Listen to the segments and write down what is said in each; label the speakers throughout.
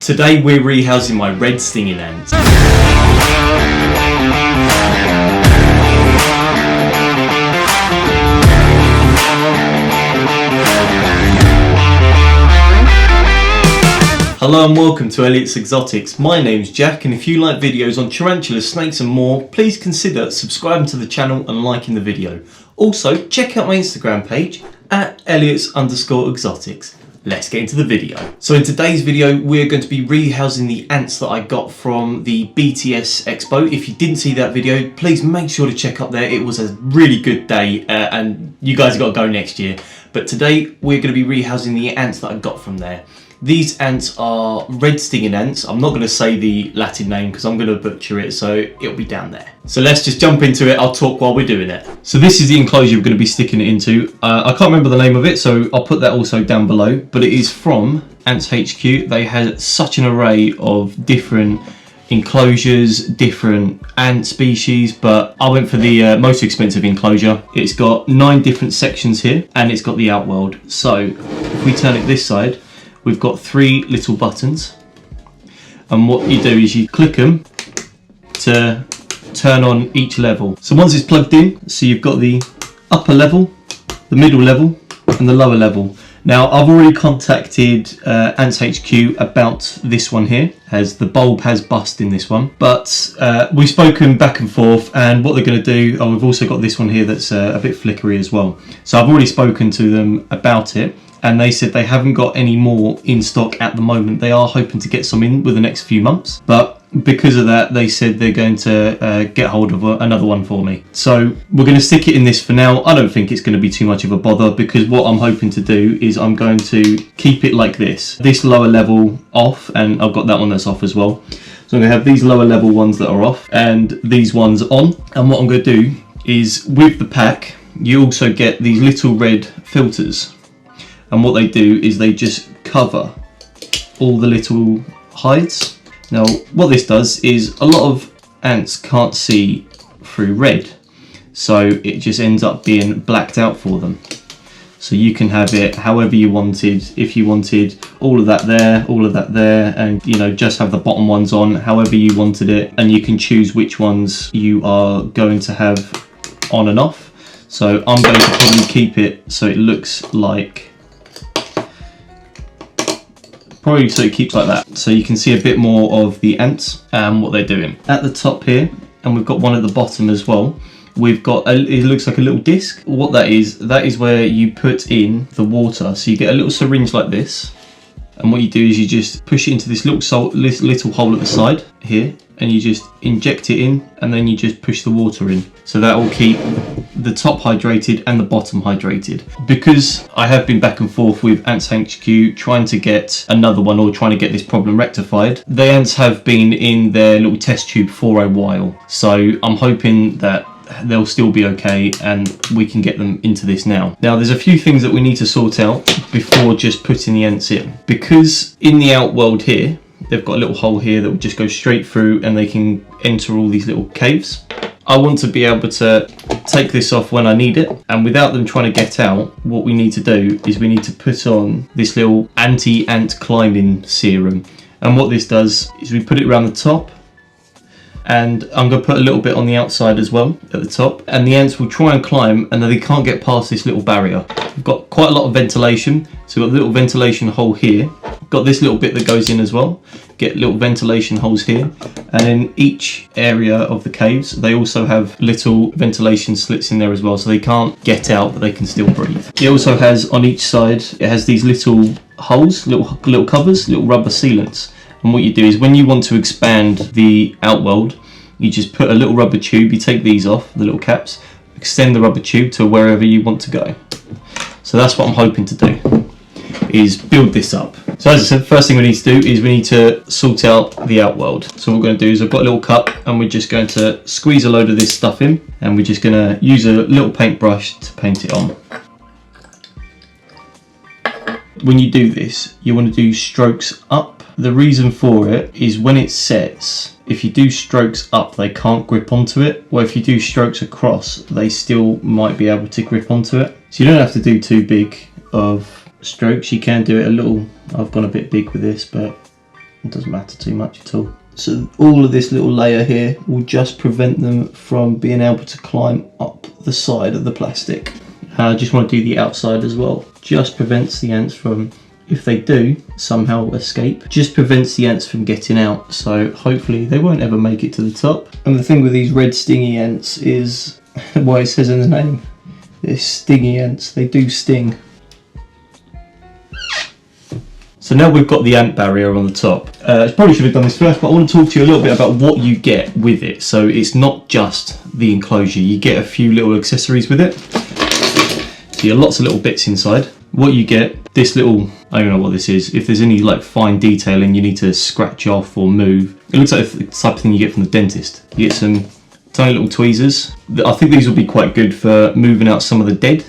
Speaker 1: Today we're rehousing my red stinging ants. Hello and welcome to Elliotts Exotics. My name's Jack, and if you like videos on tarantulas, snakes and more, please consider subscribing to the channel and liking the video. Also, check out my Instagram page at Elliotts_exotics. Let's get into the video. So in today's video, we're going to be rehousing the ants that I got from the BTS Expo. If you didn't see that video, please make sure to check up there. It was a really good day and you guys got to go next year. But today, we're going to be rehousing the ants that I got from there. These ants are red stinging ants. I'm not going to say the Latin name because I'm going to butcher it, so it'll be down there. So let's just jump into it. I'll talk while we're doing it. So this is the enclosure we're going to be sticking it into. I can't remember the name of it, so I'll put that also down below. But it is from Ants HQ. They had such an array of different enclosures, different ant species, but I went for the most expensive enclosure. It's got 9 different sections here, and it's got the outworld. So if we turn it this side, we've got 3 little buttons, and what you do is you click them to turn on each level. So once it's plugged in, so you've got the upper level, the middle level and the lower level. Now I've already contacted Ants HQ about this one here, as the bulb has bust in this one, but we've spoken back and forth, and what they're going to do, we've also got this one here that's a bit flickery as well. So I've already spoken to them about it, and they said they haven't got any more in stock at the moment. They are hoping to get some in with the next few months, but because of that, they said they're going to get hold of another one for me. So we're going to stick it in this for now. I don't think it's going to be too much of a bother, because what I'm hoping to do is I'm going to keep it like this lower level off, and I've got that one that's off as well. So I'm going to have these lower level ones that are off and these ones on. And what I'm going to do is, with the pack, you also get these little red filters. And what they do is they just cover all the little hides. Now, what this does is, a lot of ants can't see through red, so it just ends up being blacked out for them. So you can have it however you wanted. If you wanted all of that there, and just have the bottom ones on, however you wanted it, and you can choose which ones you are going to have on and off. So I'm going to probably keep it so it looks like, probably so it keeps like that, so you can see a bit more of the ants and what they're doing. At the top here, and we've got one at the bottom as well, we've got it looks like a little disc. What that is where you put in the water. So you get a little syringe like this, and what you do is you just push it into this little hole at the side here, and you just inject it in, and then you just push the water in. So that will keep the top hydrated and the bottom hydrated. Because I have been back and forth with Ants HQ trying to get another one, or trying to get this problem rectified, the ants have been in their little test tube for a while. So I'm hoping that they'll still be okay and we can get them into this now. Now there's a few things that we need to sort out before just putting the ants in. Because in the outworld here, they've got a little hole here that will just go straight through, and they can enter all these little caves. I want to be able to take this off when I need it, and without them trying to get out, what we need to do is we need to put on this little anti-ant climbing serum. And what this does is we put it around the top, and I'm going to put a little bit on the outside as well at the top, and the ants will try and climb, and then they can't get past this little barrier. We've got quite a lot of ventilation, so we've got a little ventilation hole here. We've got this little bit that goes in as well. Get little ventilation holes here, and in each area of the caves they also have little ventilation slits in there as well, so they can't get out but they can still breathe. It also has on each side, it has these little holes, little covers, little rubber sealants. And what you do is, when you want to expand the outworld, you just put a little rubber tube, you take these off, the little caps, extend the rubber tube to wherever you want to go. So that's what I'm hoping to do, is build this up. So as I said, first thing we need to do is we need to sort out the outworld. So what we're going to do is, I've got a little cup, and we're just going to squeeze a load of this stuff in, and we're just going to use a little paintbrush to paint it on. When you do this, you want to do strokes up. The reason for it is, when it sets, if you do strokes up, they can't grip onto it. Or if you do strokes across, they still might be able to grip onto it. So you don't have to do too big of strokes. You can do it a little, I've gone a bit big with this, but It doesn't matter too much at all. So all of this little layer here will just prevent them from being able to climb up the side of the plastic. I just want to do the outside as well. Just prevents the ants from, if they do somehow escape, just prevents the ants from getting out. So hopefully they won't ever make it to the top. And the thing with these red stingy ants is, what it says in the name, they're stingy ants, they do sting. So now we've got the ant barrier on the top. I probably should have done this first, but I want to talk to you a little bit about what you get with it. So it's not just the enclosure, you get a few little accessories with it. So you have lots of little bits inside. What you get, this little, I don't know what this is, if there's any like fine detailing you need to scratch off or move, it looks like the type of thing you get from the dentist. You get some tiny little tweezers. I think these will be quite good for moving out some of the dead.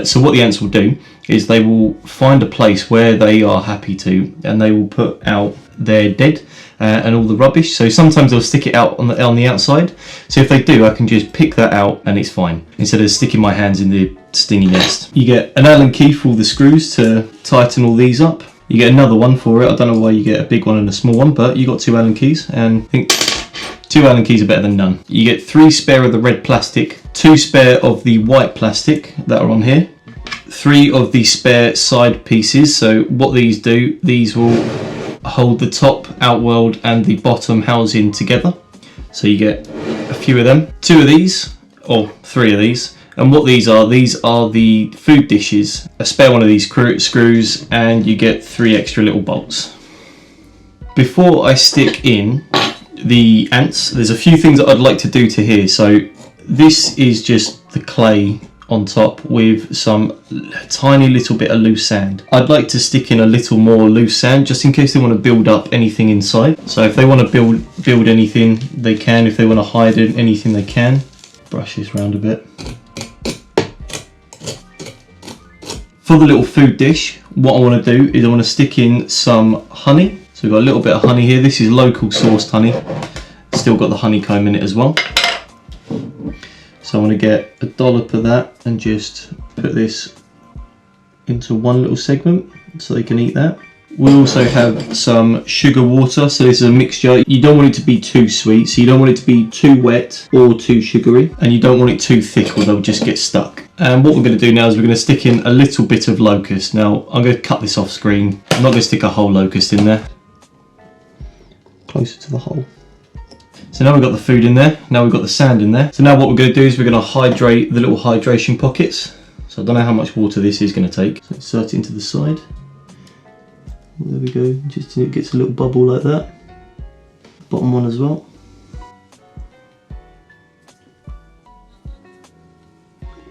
Speaker 1: So what the ants will do is they will find a place where they are happy to, and they will put out their dead and all the rubbish. So sometimes they'll stick it out on the outside. So if they do, I can just pick that out and it's fine, instead of sticking my hands in the stingy nest. You get an Allen key for all the screws to tighten all these up. You get another one for it. I don't know why you get a big one and a small one, but you got 2 Allen keys, and I think 2 Allen keys are better than none. You get 3 spare of the red plastic, 2 spare of the white plastic that are on here, 3 of the spare side pieces. So what these do, these will hold the top outworld and the bottom housing together. So you get a few of them. 2 of these, or 3 of these. And what these are the food dishes. A spare one of these screws, and you get 3 extra little bolts. Before I stick in the ants, there's a few things that I'd like to do to here. So this is just the clay on top with some tiny little bit of loose sand. I'd like to stick in a little more loose sand just in case they want to build up anything inside. So if they want to build anything, they can. If they want to hide anything, they can. Brush this around a bit. For the little food dish, what I want to do is I want to stick in some honey. So we've got a little bit of honey here. This is local sourced honey. Still got the honeycomb in it as well. So I want to get a dollop of that and just put this into one little segment so they can eat that. We also have some sugar water. So this is a mixture. You don't want it to be too sweet, so you don't want it to be too wet or too sugary, and you don't want it too thick or they'll just get stuck. And what we're going to do now is we're going to stick in a little bit of locust. Now I'm going to cut this off screen. I'm not going to stick a whole locust in there. Closer to the hole. So now we've got the food in there, now we've got the sand in there. So now what we're going to do is we're going to hydrate the little hydration pockets. So I don't know how much water this is going to take. So insert it into the side. There we go, just it gets a little bubble like that. Bottom one as well.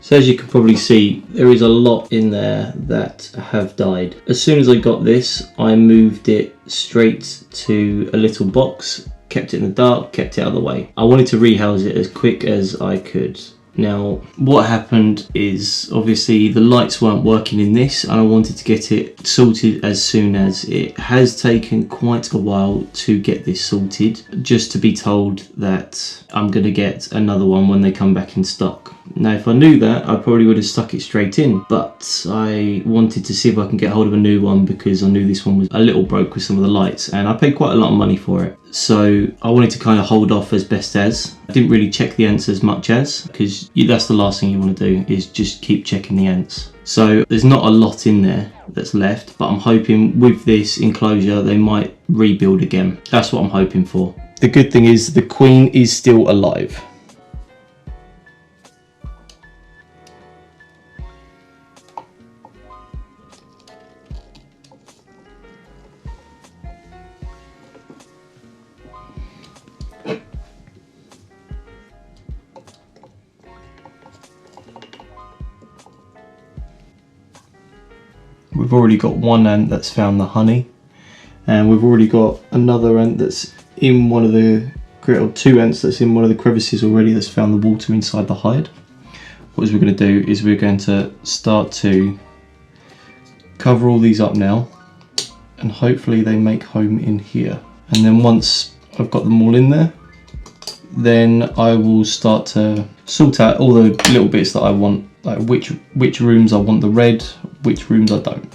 Speaker 1: So as you can probably see, there is a lot in there that have died. As soon as I got this, I moved it straight to a little box, kept it in the dark, kept it out of the way. I wanted to rehouse it as quick as I could. Now, what happened is obviously the lights weren't working in this, and I wanted to get it sorted as soon as. It has taken quite a while to get this sorted, just to be told that I'm going to get another one when they come back in stock. Now, if I knew that, I probably would have stuck it straight in, but I wanted to see if I can get hold of a new one because I knew this one was a little broke with some of the lights, and I paid quite a lot of money for it. So I wanted to kind of hold off as best as. I didn't really check the ants as much as, because that's the last thing you want to do, is just keep checking the ants. So there's not a lot in there that's left, but I'm hoping with this enclosure they might rebuild again. That's what I'm hoping for. The good thing is the queen is still alive. We've already got one ant that's found the honey, and we've already got another ant that's in one of the, or 2 ants that's in one of the crevices already that's found the water inside the hide. What we're going to do is we're going to start to cover all these up now, and hopefully they make home in here. And then once I've got them all in there, then I will start to sort out all the little bits that I want, like which rooms I want the red, which rooms I don't.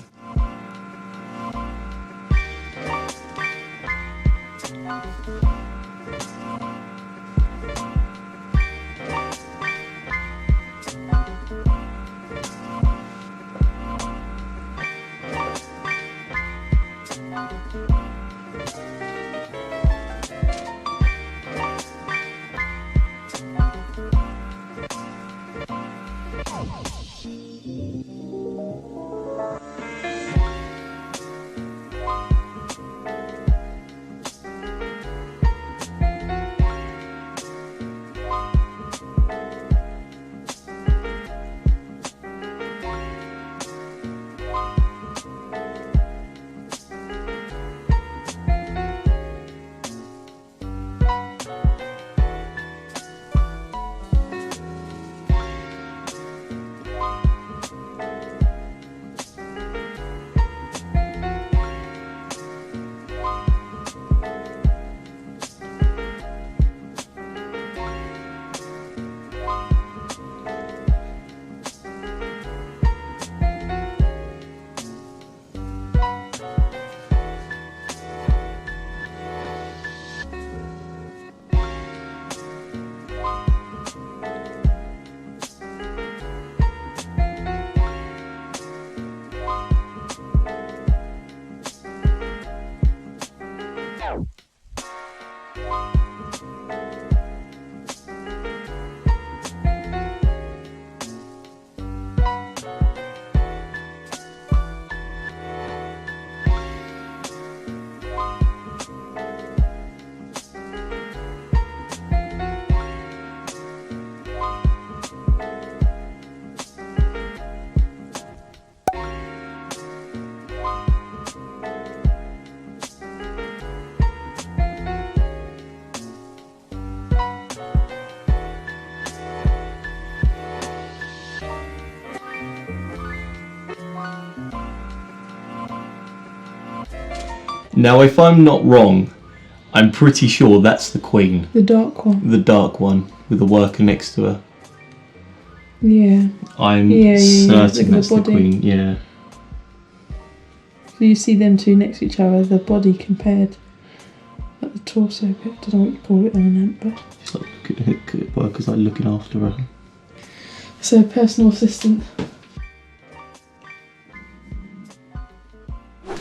Speaker 1: Now, if I'm not wrong, I'm pretty sure that's the Queen.
Speaker 2: The dark one.
Speaker 1: The dark one with the worker next to her.
Speaker 2: Yeah.
Speaker 1: I'm certain that's the Queen, yeah.
Speaker 2: So you see them two next to each other, the body compared, like the torso bit, I don't know what you call it on an but.
Speaker 1: Just like look at workers like looking after her.
Speaker 2: So personal assistant.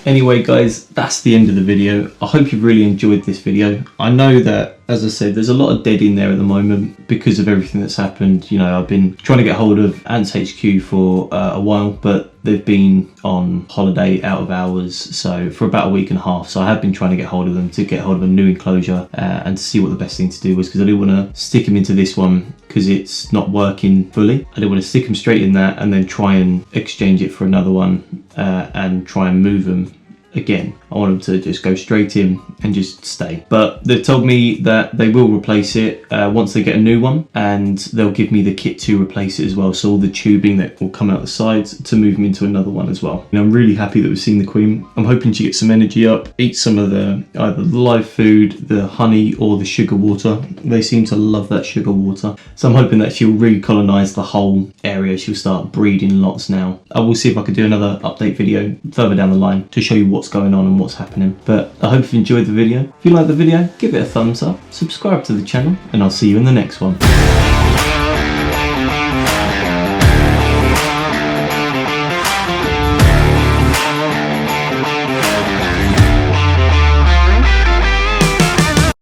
Speaker 1: Anyway guys, that's the end of the video. I hope you've really enjoyed this video. I know that, as I said, there's a lot of dead in there at the moment because of everything that's happened. You know, I've been trying to get hold of Ants HQ for a while, but they've been on holiday out of hours, so for about a week and a half. So I have been trying to get hold of them to get hold of a new enclosure and to see what the best thing to do was, because I didn't want to stick them into this one because it's not working fully. I didn't want to stick them straight in that and then try and exchange it for another one and try and move them again. I want them to just go straight in and just stay. But they've told me that they will replace it once they get a new one, and they'll give me the kit to replace it as well. So all the tubing that will come out the sides to move them into another one as well. And I'm really happy that we've seen the Queen. I'm hoping she gets some energy up, eat some of the either the live food, the honey, or the sugar water. They seem to love that sugar water. So I'm hoping that she'll recolonize the whole area. She'll start breeding lots now. I will see if I could do another update video further down the line to show you what's going on and what's happening. But I hope you enjoyed the video. If you like the video, give it a thumbs up, subscribe to the channel, and I'll see you in the next one.